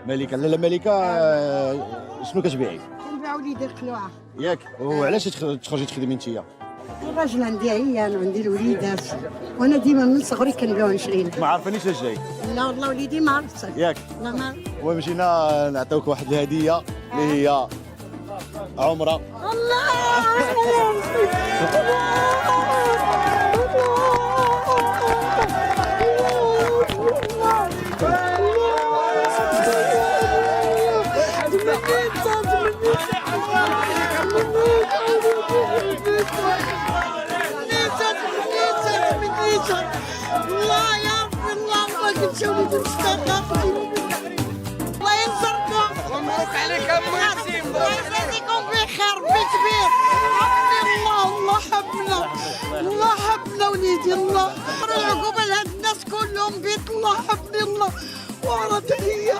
ملكه لاله ملكه شنو كتبيعي؟ كنبيع وليدي القلوعه. ياك وعلاش تخرجي تخدمي انتيا؟ الراجل عندي عيان وعندي الوليدات وانا ديما من صغري كنبيع ونشري. ما عارفانيش اش جاي. لا والله وليدي ما عرفتش. ياك لا ما ومشينا نعطيوك واحد الهديه اللي هي عمره. الله يا ربي الله ما قلت وليدي مستقر. الله ينصركم. مبروك عليك ابو ياسين. الله يجازيكم بخير بكبير. حبني الله حبنا الله حبنا وليدي الله. العقوبة لهاد الناس كلهم بيت الله حبني الله وعرض هي.